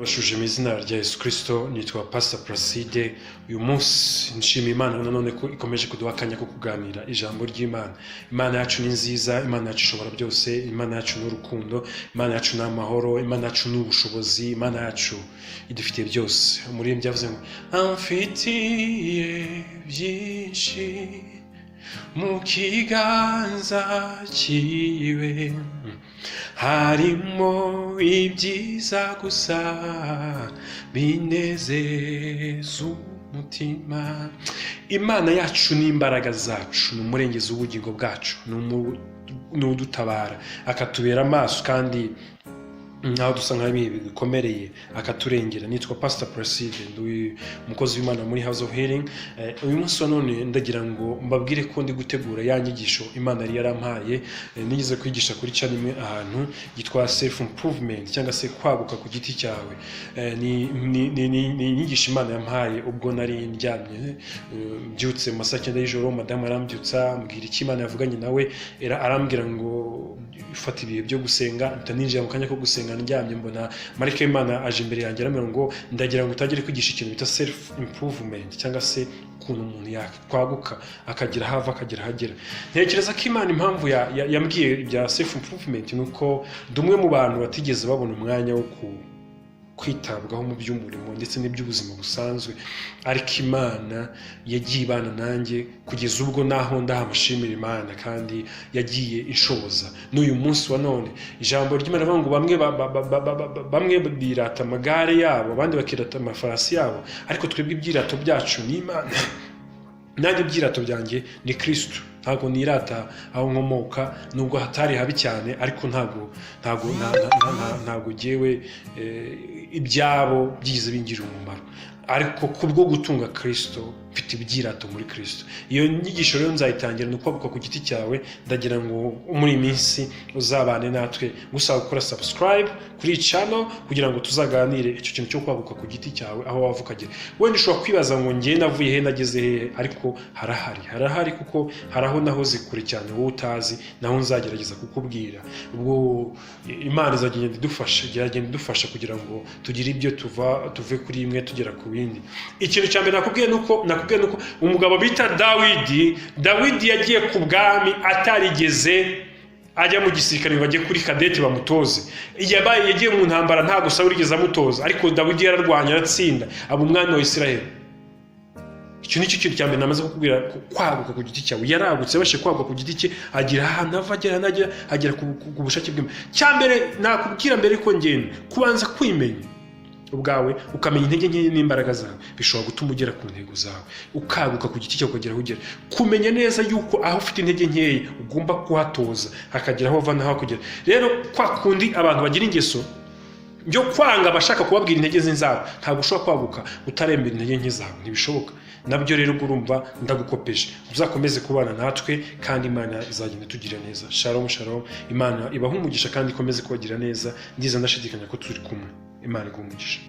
Ndabashuje mu izina rya Yesu Kristo, nitwa Pastor Placide. Uyu munsi nshima Imana nanone ko ikomeje kuduha akanya ko kuganira ijambo ry'Imana. Imana yacu ni nziza, Imana yacu ishobora byose, Imana yacu ni urukundo, Imana yacu ni amahoro, Imana yacu ni ubushobozi, Imana yacu idufitiye byose. Umuririmbyi yavuze ngo amfitiye byinshi mu kiganza cyiwe, harimo ibyiza gusa binezeza umutima. Imana yacu ni imbaraga zacu, ni umurengezi w'ubugingo bwacu, ni udutabara akatubera amaso, kandi naho dusa nk'abihe bikomereye akaturengera. Nitwa Pastor Placide, ndi umukozi w'Imana muri House of Healing. Uyu munsi wa none ndagira ngo mbabwire ko ndi gutegura ya nyigisho Imana yari yarampaye. Nigeze kwigisha kuri channel imwe ahantu yitwa self improvement cyangwa se kwaguka ku giti cyawe. Ni inyigisho Imana yampaye ubwo nari ndyamye, mbyutse mu masaa 9 y'ijoro. Madamu arambyutsa ambwira iki Imana yavuganye nawe, arambwira ngo ufata ibihe byo gusenga. Utaninjira mu kanya ko gusenga ndyamye, mbona marike Imana aje imbere yanjye aramubwira ngo ndagira ngo utagire kwigisha ikintu bita self improvement cyangwa se ukuntu umuntu yakwaguka akagira hava akagira hagera. Ntekereza ko Imana impamvu yambwiye ibya self improvement nuko ndumwe mu bantu batigeze babona umwanya wo kwitabwaho mu by'umurimo ndetse n'iby'ubuzima busanzwe, ariko Imana yagiye ibana nanjye kugeza ubwo naho ndahamashimira Imana, kandi yagiye inshoboza. N'uyu munsi wa none ijambo ry'Imana rivuga ngo bamwe birata amagare yabo, abandi bakirata amafarasi yabo, ariko twebwe ibyirato byacu ni Imana. Nanjye ibyirato byanjye ni Kristo. Ntabwo nirata aho nkomoka, nubwo hatari habi cyane, ariko ntabwo jewe ibyabo byize bingira umumaro, ariko kubwo gutunga Kristo mfite ibyirato muri Kristo. Iyo nyigisho rero nzayitangira no kwaguka ku giti cyawe. Ndagira ngo muri iyi minsi uzabane natwe, gusaba gukora subscribe kuri channel kugira ngo tuzaganire icyo kintu cyo kwaguka ku giti cyawe aho wavuka agera. Wenda ushobora kwibaza ngo ngiye navuye he nageze he, ariko harahari kuko haraho naho zikure cyane wowe utazi, naho nzagerageza kukubwira. Ubwo Imana izagenda idufasha kugira ngo tugire ibyo tuve kuri imwe tugera ku bindi. Ikintu cya mbere nakubwiye nuko umugabo bita Dawidi yagiye ku bwami atarigeze ajya mu gisirikare ngo ajye kuri kadete bamutoze. Yagiye mu ntambara ntago Sawuli yigeze amutoza, ariko Dawidi yararwanya aratsinda aba umwami wa Isiraheli. Icyo ni cyo kintu cya mbere namaze kukubwira, kwaguka ku giti cyawe. Yaragutse abashe kwaguka ku giti cye, agira ahantu agera ku bushake bw'Imana. Cya mbere nakubwira mbere ko ngenda kubanza kwimenya ubwawe, ukamenya intege nke n'imbaraga zawe, bishobora gutuma ugera ku ntego zawe. Ukaguka ku giti cyawe ukagera aho ugera. Kumenya neza yuko aho ufite intege nkeya ugomba kuhatoza hakagera aho vana aho kugera. Rero kwa kundi abantu bagira ingeso byo kwanga abashaka kubabwira intege nke zabo, ntabwo ushobora kwaguka utarembera intege nke zawe, ntibishoboka. Nabyo rero urumva ndagukopeje. Uzakomeze kubana natwe, kandi Imana izagenda tugira neza. Shalom shalom. Imana ibaha umugisha kandi ikomeze kubagira neza. Ndiza ndashidikanya ko turi kumwe. Imana iguhe umugisha.